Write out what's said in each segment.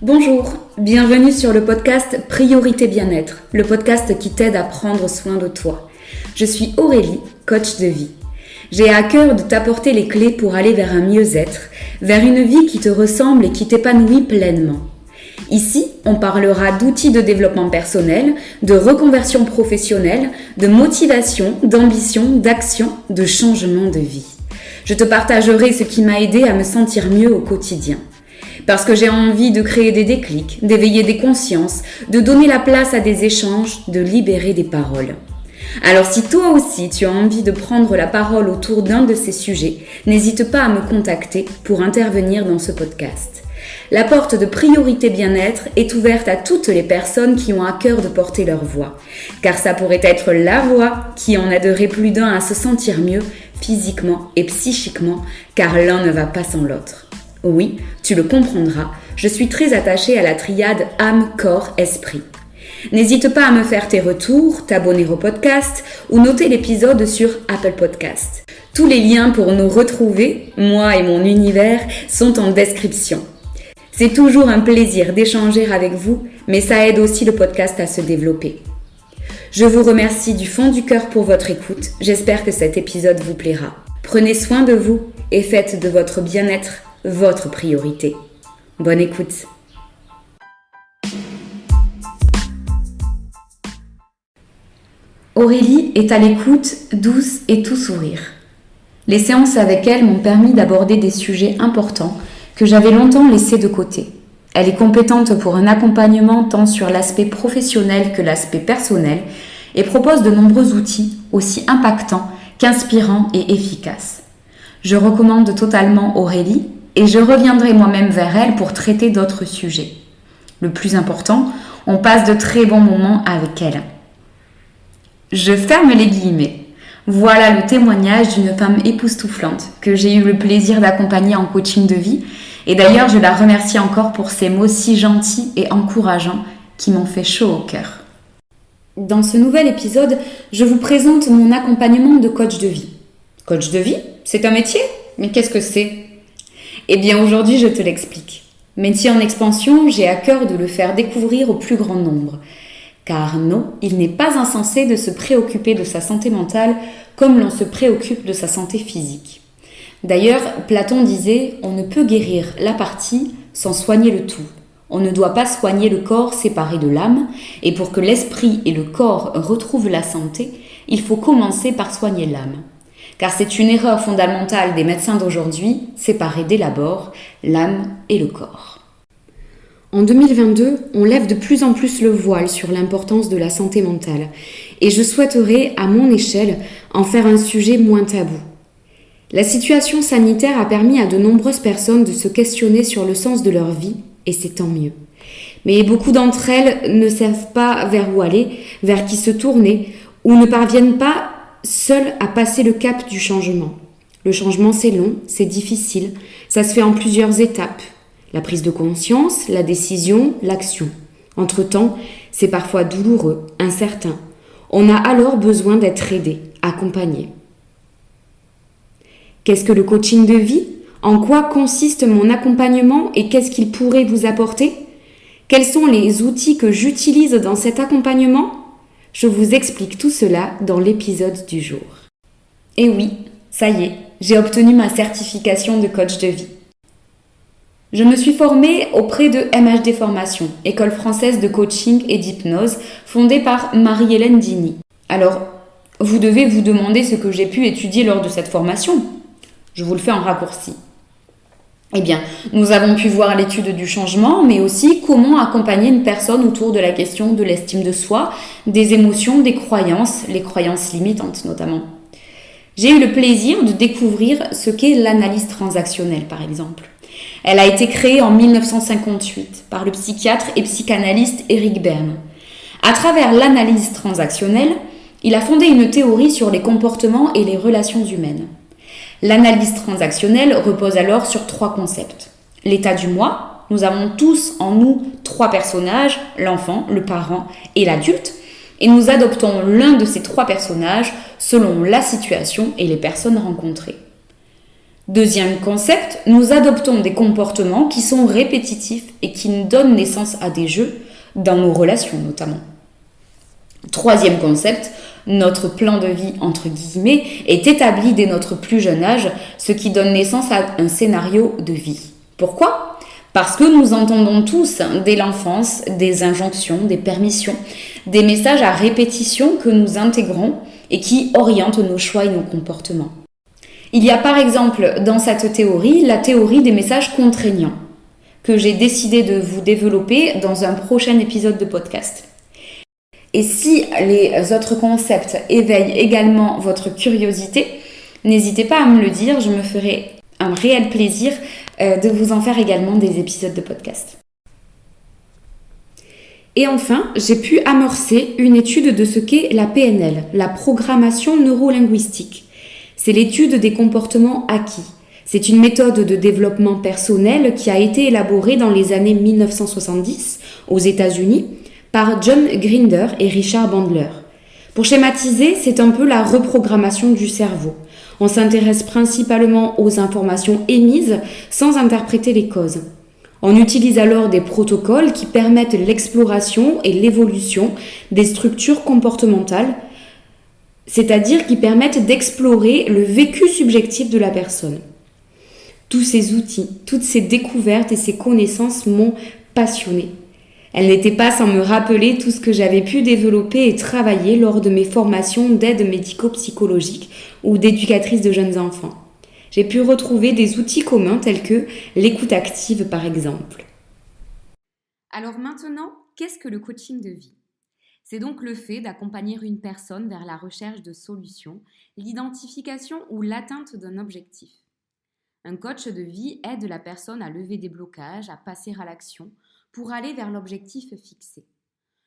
Bonjour, bienvenue sur le podcast Priorité Bien-être, le podcast qui t'aide à prendre soin de toi. Je suis Aurélie, coach de vie. J'ai à cœur de t'apporter les clés pour aller vers un mieux-être, vers une vie qui te ressemble et qui t'épanouit pleinement. Ici, on parlera d'outils de développement personnel, de reconversion professionnelle, de motivation, d'ambition, d'action, de changement de vie. Je te partagerai ce qui m'a aidé à me sentir mieux au quotidien. Parce que j'ai envie de créer des déclics, d'éveiller des consciences, de donner la place à des échanges, de libérer des paroles. Alors si toi aussi tu as envie de prendre la parole autour d'un de ces sujets, n'hésite pas à me contacter pour intervenir dans ce podcast. La porte de Priorité Bien-être est ouverte à toutes les personnes qui ont à cœur de porter leur voix. Car ça pourrait être la voix qui en aiderait plus d'un à se sentir mieux physiquement et psychiquement, car l'un ne va pas sans l'autre. Oui, tu le comprendras, je suis très attachée à la triade âme, corps, esprit. N'hésite pas à me faire tes retours, t'abonner au podcast ou noter l'épisode sur Apple Podcast. Tous les liens pour nous retrouver, moi et mon univers, sont en description. C'est toujours un plaisir d'échanger avec vous, mais ça aide aussi le podcast à se développer. Je vous remercie du fond du cœur pour votre écoute, j'espère que cet épisode vous plaira. Prenez soin de vous et faites de votre bien-être votre priorité. Bonne écoute. Aurélie est à l'écoute, douce et tout sourire. Les séances avec elle m'ont permis d'aborder des sujets importants que j'avais longtemps laissés de côté. Elle est compétente pour un accompagnement tant sur l'aspect professionnel que l'aspect personnel et propose de nombreux outils aussi impactants qu'inspirants et efficaces. Je recommande totalement Aurélie et je reviendrai moi-même vers elle pour traiter d'autres sujets. Le plus important, on passe de très bons moments avec elle. Je ferme les guillemets. Voilà le témoignage d'une femme époustouflante que j'ai eu le plaisir d'accompagner en coaching de vie. Et d'ailleurs, je la remercie encore pour ces mots si gentils et encourageants qui m'ont fait chaud au cœur. Dans ce nouvel épisode, je vous présente mon accompagnement de coach de vie. Coach de vie, c'est un métier ? Mais qu'est-ce que c'est ? Eh bien, aujourd'hui, je te l'explique. Métier en expansion, j'ai à cœur de le faire découvrir au plus grand nombre. Car non, il n'est pas insensé de se préoccuper de sa santé mentale comme l'on se préoccupe de sa santé physique. D'ailleurs, Platon disait « On ne peut guérir la partie sans soigner le tout ». On ne doit pas soigner le corps séparé de l'âme, et pour que l'esprit et le corps retrouvent la santé, il faut commencer par soigner l'âme. Car c'est une erreur fondamentale des médecins d'aujourd'hui, séparer dès l'abord l'âme et le corps. En 2022, on lève de plus en plus le voile sur l'importance de la santé mentale, et je souhaiterais, à mon échelle, en faire un sujet moins tabou. La situation sanitaire a permis à de nombreuses personnes de se questionner sur le sens de leur vie, et c'est tant mieux. Mais beaucoup d'entre elles ne savent pas vers où aller, vers qui se tourner, ou ne parviennent pas seules à passer le cap du changement. Le changement, c'est long, c'est difficile, ça se fait en plusieurs étapes. La prise de conscience, la décision, l'action. Entre-temps, c'est parfois douloureux, incertain. On a alors besoin d'être aidé, accompagné. Qu'est-ce que le coaching de vie ? En quoi consiste mon accompagnement et qu'est-ce qu'il pourrait vous apporter ? Quels sont les outils que j'utilise dans cet accompagnement ? Je vous explique tout cela dans l'épisode du jour. Et oui, ça y est, j'ai obtenu ma certification de coach de vie. Je me suis formée auprès de MHD Formation, École française de coaching et d'hypnose, fondée par Marie-Hélène Digny. Alors, vous devez vous demander ce que j'ai pu étudier lors de cette formation. Je vous le fais en raccourci. Eh bien, nous avons pu voir l'étude du changement, mais aussi comment accompagner une personne autour de la question de l'estime de soi, des émotions, des croyances, les croyances limitantes notamment. J'ai eu le plaisir de découvrir ce qu'est l'analyse transactionnelle, par exemple. Elle a été créée en 1958 par le psychiatre et psychanalyste Eric Berne. À travers l'analyse transactionnelle, il a fondé une théorie sur les comportements et les relations humaines. L'analyse transactionnelle repose alors sur 3 concepts. L'état du moi, nous avons tous en nous 3 personnages, l'enfant, le parent et l'adulte, et nous adoptons l'un de ces 3 personnages selon la situation et les personnes rencontrées. Deuxième concept, nous adoptons des comportements qui sont répétitifs et qui donnent naissance à des jeux, dans nos relations notamment. Troisième concept, notre plan de vie, entre guillemets, est établi dès notre plus jeune âge, ce qui donne naissance à un scénario de vie. Pourquoi ? Parce que nous entendons tous, dès l'enfance, des injonctions, des permissions, des messages à répétition que nous intégrons et qui orientent nos choix et nos comportements. Il y a par exemple dans cette théorie la théorie des messages contraignants, que j'ai décidé de vous développer dans un prochain épisode de podcast. Et si les autres concepts éveillent également votre curiosité, n'hésitez pas à me le dire, je me ferai un réel plaisir de vous en faire également des épisodes de podcast. Et enfin, j'ai pu amorcer une étude de ce qu'est la PNL, la programmation neurolinguistique. C'est l'étude des comportements acquis. C'est une méthode de développement personnel qui a été élaborée dans les années 1970 aux États-Unis par John Grinder et Richard Bandler. Pour schématiser, c'est un peu la reprogrammation du cerveau. On s'intéresse principalement aux informations émises sans interpréter les causes. On utilise alors des protocoles qui permettent l'exploration et l'évolution des structures comportementales, c'est-à-dire qui permettent d'explorer le vécu subjectif de la personne. Tous ces outils, toutes ces découvertes et ces connaissances m'ont passionnée. Elles n'étaient pas sans me rappeler tout ce que j'avais pu développer et travailler lors de mes formations d'aide médico-psychologique ou d'éducatrice de jeunes enfants. J'ai pu retrouver des outils communs tels que l'écoute active par exemple. Alors maintenant, qu'est-ce que le coaching de vie ? C'est donc le fait d'accompagner une personne vers la recherche de solutions, l'identification ou l'atteinte d'un objectif. Un coach de vie aide la personne à lever des blocages, à passer à l'action pour aller vers l'objectif fixé.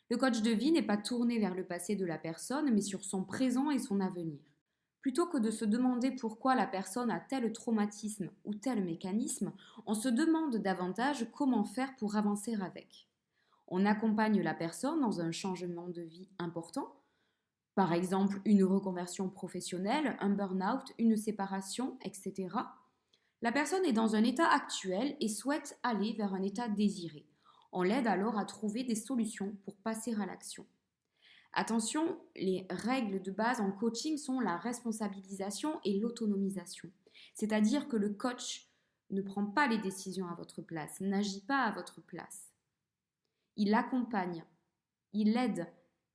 Le coach de vie n'est pas tourné vers le passé de la personne, mais sur son présent et son avenir. Plutôt que de se demander pourquoi la personne a tel traumatisme ou tel mécanisme, on se demande davantage comment faire pour avancer avec. On accompagne la personne dans un changement de vie important, par exemple une reconversion professionnelle, un burn-out, une séparation, etc. La personne est dans un état actuel et souhaite aller vers un état désiré. On l'aide alors à trouver des solutions pour passer à l'action. Attention, les règles de base en coaching sont la responsabilisation et l'autonomisation. C'est-à-dire que le coach ne prend pas les décisions à votre place, n'agit pas à votre place. Il accompagne, il aide,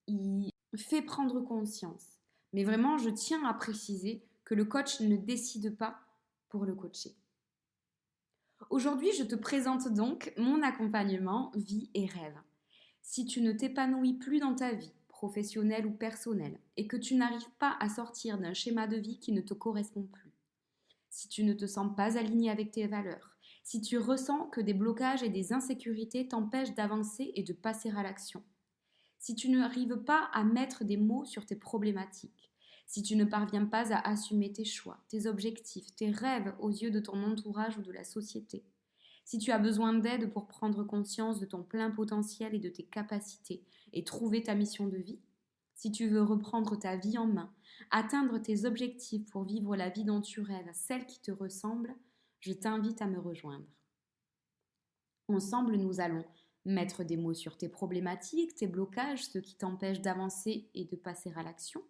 il fait prendre conscience. Mais vraiment, je tiens à préciser que le coach ne décide pas pour le coacher. Aujourd'hui, je te présente donc mon accompagnement vie et rêve. Si tu ne t'épanouis plus dans ta vie, professionnelle ou personnelle, et que tu n'arrives pas à sortir d'un schéma de vie qui ne te correspond plus, si tu ne te sens pas aligné avec tes valeurs, si tu ressens que des blocages et des insécurités t'empêchent d'avancer et de passer à l'action, si tu n'arrives pas à mettre des mots sur tes problématiques, si tu ne parviens pas à assumer tes choix, tes objectifs, tes rêves aux yeux de ton entourage ou de la société, si tu as besoin d'aide pour prendre conscience de ton plein potentiel et de tes capacités et trouver ta mission de vie, si tu veux reprendre ta vie en main, atteindre tes objectifs pour vivre la vie dont tu rêves, celle qui te ressemble, je t'invite à me rejoindre. Ensemble, nous allons mettre des mots sur tes problématiques, tes blocages, ce qui t'empêche d'avancer et de passer à l'action,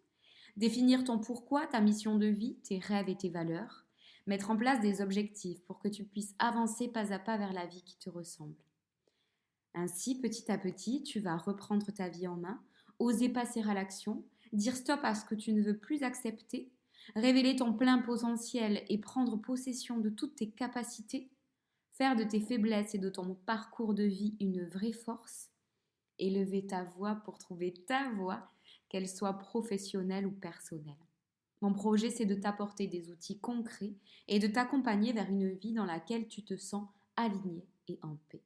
définir ton pourquoi, ta mission de vie, tes rêves et tes valeurs, mettre en place des objectifs pour que tu puisses avancer pas à pas vers la vie qui te ressemble. Ainsi, petit à petit, tu vas reprendre ta vie en main, oser passer à l'action, dire stop à ce que tu ne veux plus accepter, révéler ton plein potentiel et prendre possession de toutes tes capacités, faire de tes faiblesses et de ton parcours de vie une vraie force, élever ta voix pour trouver ta voie, qu'elle soit professionnelle ou personnelle. Mon projet, c'est de t'apporter des outils concrets et de t'accompagner vers une vie dans laquelle tu te sens aligné et en paix.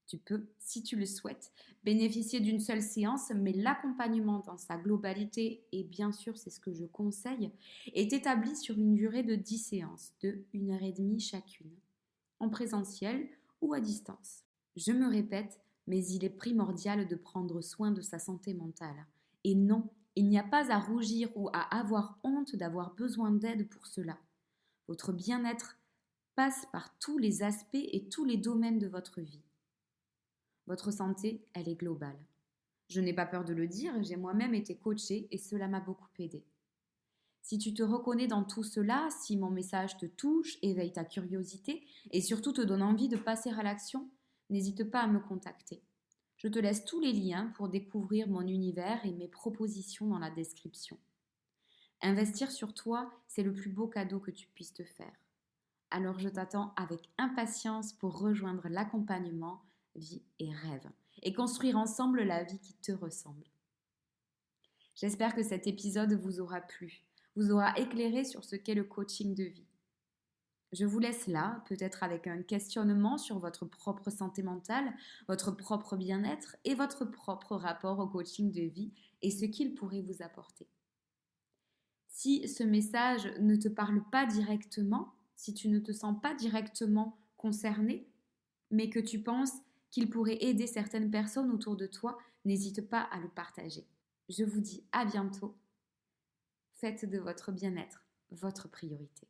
Tu peux, si tu le souhaites, bénéficier d'une seule séance, mais l'accompagnement dans sa globalité, et bien sûr c'est ce que je conseille, est établi sur une durée de 10 séances, de 1h30 chacune, en présentiel ou à distance. Je me répète, mais il est primordial de prendre soin de sa santé mentale. Et non, il n'y a pas à rougir ou à avoir honte d'avoir besoin d'aide pour cela. Votre bien-être passe par tous les aspects et tous les domaines de votre vie. Votre santé, elle est globale. Je n'ai pas peur de le dire, j'ai moi-même été coachée et cela m'a beaucoup aidée. Si tu te reconnais dans tout cela, si mon message te touche, éveille ta curiosité et surtout te donne envie de passer à l'action, n'hésite pas à me contacter. Je te laisse tous les liens pour découvrir mon univers et mes propositions dans la description. Investir sur toi, c'est le plus beau cadeau que tu puisses te faire. Alors je t'attends avec impatience pour rejoindre l'accompagnement vie et rêve et construire ensemble la vie qui te ressemble. J'espère que cet épisode vous aura plu, vous aura éclairé sur ce qu'est le coaching de vie. Je vous laisse là, peut-être avec un questionnement sur votre propre santé mentale, votre propre bien-être et votre propre rapport au coaching de vie et ce qu'il pourrait vous apporter. Si ce message ne te parle pas directement, si tu ne te sens pas directement concerné, mais que tu penses qu'il pourrait aider certaines personnes autour de toi, n'hésite pas à le partager. Je vous dis à bientôt. Faites de votre bien-être votre priorité.